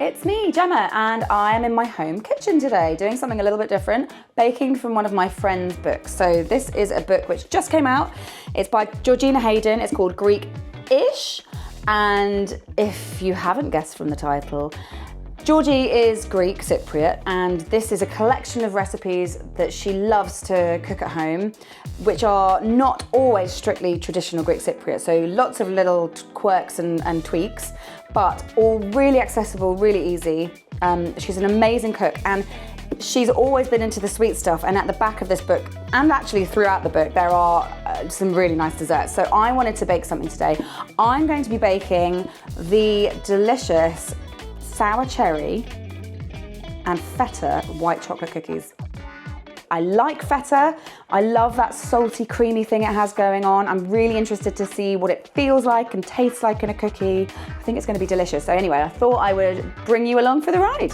It's me, Gemma, and I am in my home kitchen today doing something a little bit different, baking from one of my friend's books. So this is a book which just came out. It's by Georgina Hayden. It's called Greekish, and if you haven't guessed from the title, Georgie is Greek Cypriot, and this is a collection of recipes that she loves to cook at home, which are not always strictly traditional Greek Cypriot. So lots of little quirks and tweaks, but all really accessible, really easy. She's an amazing cook, and she's always been into the sweet stuff. And at the back of this book, and actually throughout the book, there are some really nice desserts. So I wanted to bake something today. I'm going to be baking the delicious sour cherry and feta white chocolate cookies. I like feta. I love that salty, creamy thing it has going on. I'm really interested to see what it feels like and tastes like in a cookie. I think it's going to be delicious. So anyway, I thought I would bring you along for the ride.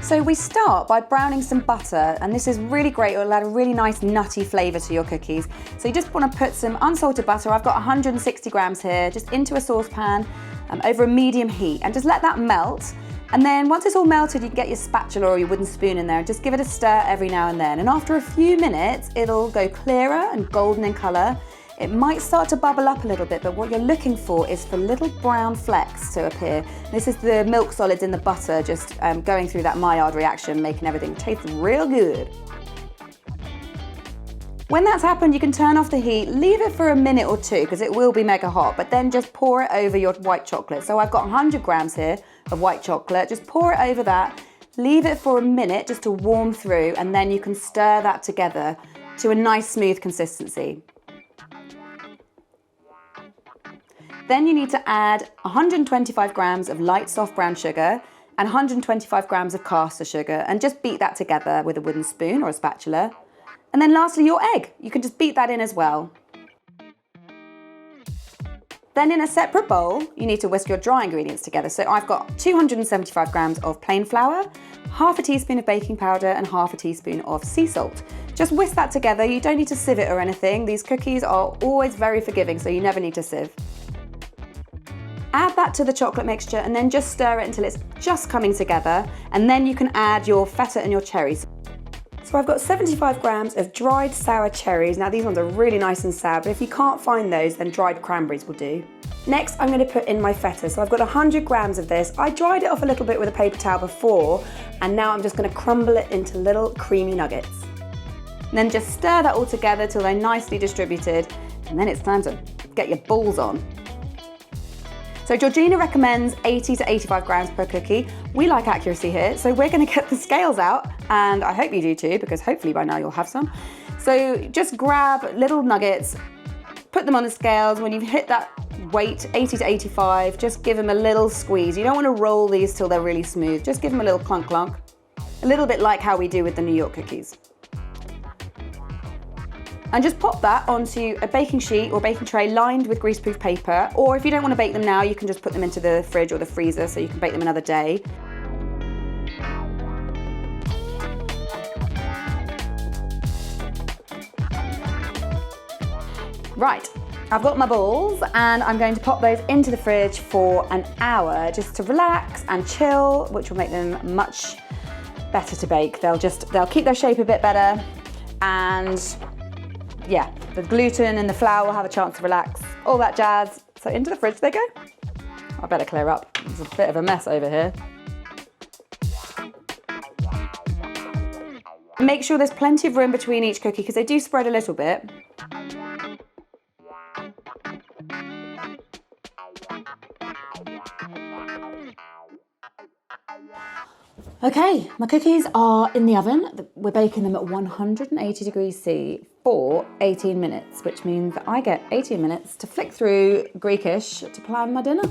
So we start by browning some butter, and this is really great. It'll add a really nice nutty flavour to your cookies. So you just want to put some unsalted butter. I've got 160 grams here, just into a saucepan over a medium heat, and just let that melt. And then once it's all melted, you can get your spatula or your wooden spoon in there and just give it a stir every now and then. And after a few minutes, it'll go clearer and golden in colour. It might start to bubble up a little bit, but what you're looking for is for little brown flecks to appear. This is the milk solids in the butter just going through that Maillard reaction, making everything taste real good. When that's happened, you can turn off the heat, leave it for a minute or two because it will be mega hot, but then just pour it over your white chocolate. So I've got 100 grams here of white chocolate. Just pour it over that, leave it for a minute just to warm through, and then you can stir that together to a nice smooth consistency. Then you need to add 125 grams of light soft brown sugar and 125 grams of caster sugar, and just beat that together with a wooden spoon or a spatula. And then lastly, your egg. You can just beat that in as well. Then in a separate bowl, you need to whisk your dry ingredients together. So I've got 275 grams of plain flour, half a teaspoon of baking powder, and half a teaspoon of sea salt. Just whisk that together. You don't need to sieve it or anything. These cookies are always very forgiving, so you never need to sieve. Add that to the chocolate mixture and then just stir it until it's just coming together. And then you can add your feta and your cherries. So I've got 75 grams of dried sour cherries. Now these ones are really nice and sour, but if you can't find those, then dried cranberries will do. Next, I'm going to put in my feta. So I've got 100 grams of this. I dried it off a little bit with a paper towel before, and now I'm just going to crumble it into little creamy nuggets. And then just stir that all together till they're nicely distributed, and then it's time to get your balls on. So Georgina recommends 80 to 85 grams per cookie. We like accuracy here, so we're gonna get the scales out, and I hope you do too, because hopefully by now you'll have some. So just grab little nuggets, put them on the scales. When you've hit that weight, 80 to 85, just give them a little squeeze. You don't wanna roll these till they're really smooth. Just give them a little clunk clunk, a little bit like how we do with the New York cookies. And just pop that onto a baking sheet or baking tray lined with greaseproof paper, or if you don't want to bake them now, you can just put them into the fridge or the freezer so you can bake them another day. Right, I've got my balls and I'm going to pop those into the fridge for an hour just to relax and chill, which will make them much better to bake. They'll keep their shape a bit better, and yeah, the gluten and the flour will have a chance to relax, all that jazz. So into the fridge they go. I better clear up. There's a bit of a mess over here. Make sure there's plenty of room between each cookie because they do spread a little bit. Okay, my cookies are in the oven. We're baking them at 180 degrees C for 18 minutes, which means that I get 18 minutes to flick through Greekish to plan my dinner.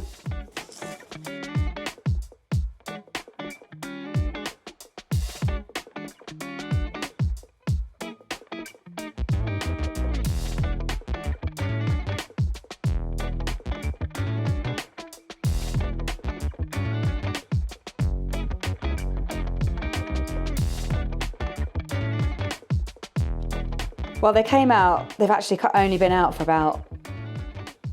Well, they came out, they've actually only been out for about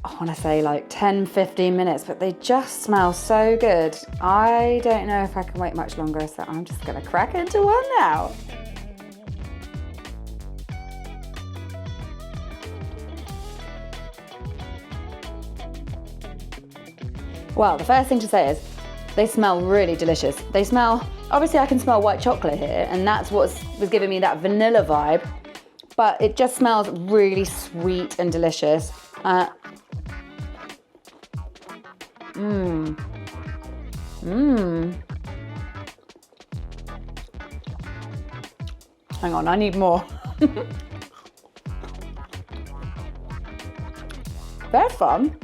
I want to say like 10, 15 minutes, but they just smell so good. I don't know if I can wait much longer, so I'm just gonna crack into one now. Well, the first thing to say is they smell really delicious. They smell, obviously I can smell white chocolate here, and that's what was giving me that vanilla vibe, but it just smells really sweet and delicious. Hang on, I need more. They're fun.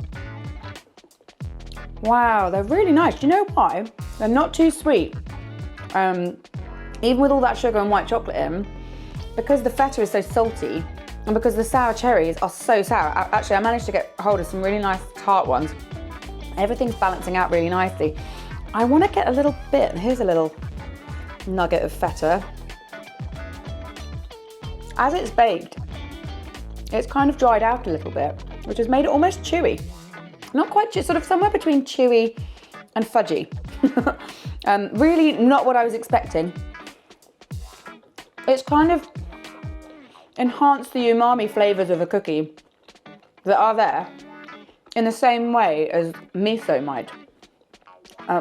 Wow, they're really nice. Do you know why? They're not too sweet. Even with all that sugar and white chocolate in, because the feta is so salty, and because the sour cherries are so sour. Actually, I managed to get hold of some really nice tart ones. Everything's balancing out really nicely. I want to get a little bit. Here's a little nugget of feta. As it's baked, it's kind of dried out a little bit, which has made it almost chewy. Not quite, sort of somewhere between chewy and fudgy. Really not what I was expecting. It's kind of enhanced the umami flavours of a cookie that are there in the same way as miso might.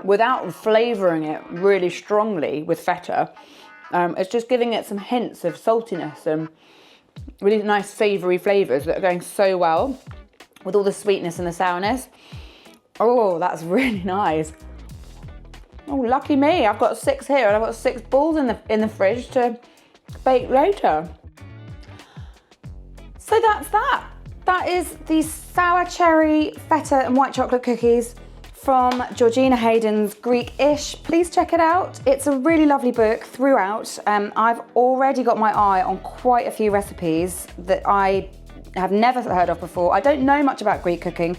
Without flavouring it really strongly with feta, it's just giving it some hints of saltiness and really nice savoury flavours that are going so well with all the sweetness and the sourness. Oh, that's really nice. Oh, lucky me, I've got 6 here and I've got 6 balls in the fridge to bake later. So that's that. That is the sour cherry, feta and white chocolate cookies from Georgina Hayden's Greekish. Please check it out. It's a really lovely book throughout. I've already got my eye on quite a few recipes that I have never heard of before. I don't know much about Greek cooking,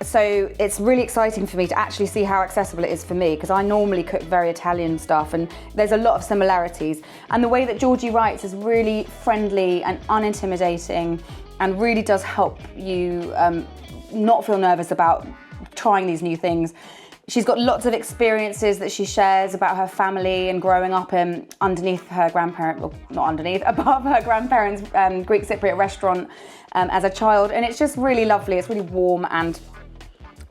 so it's really exciting for me to actually see how accessible it is for me, because I normally cook very Italian stuff and there's a lot of similarities. And the way that Georgie writes is really friendly and unintimidating and really does help you not feel nervous about trying these new things. She's got lots of experiences that she shares about her family and growing up underneath her grandparents, well, not underneath, above her grandparents' Greek Cypriot restaurant as a child. And it's just really lovely. It's really warm and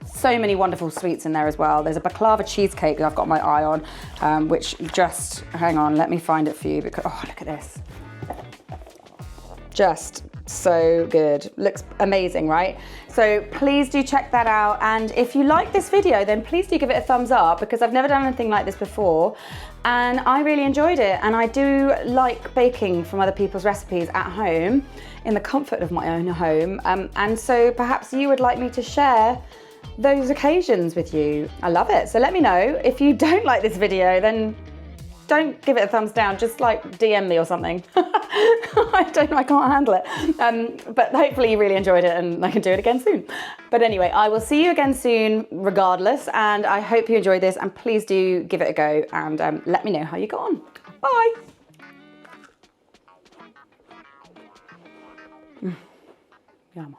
so many wonderful sweets in there as well. There's a baklava cheesecake that I've got my eye on, which just, hang on, let me find it for you because, oh, look at this. Just so good. Looks amazing, right? So please do check that out. And if you like this video, then please do give it a thumbs up, because I've never done anything like this before. And I really enjoyed it. And I do like baking from other people's recipes at home in the comfort of my own home. And so perhaps you would like me to share those occasions with you. I love it. So let me know. If you don't like this video, then don't give it a thumbs down, just like DM me or something. I can't handle it. But hopefully you really enjoyed it and I can do it again soon. But anyway, I will see you again soon regardless, and I hope you enjoyed this, and please do give it a go and let me know how you got on. Bye. Yum.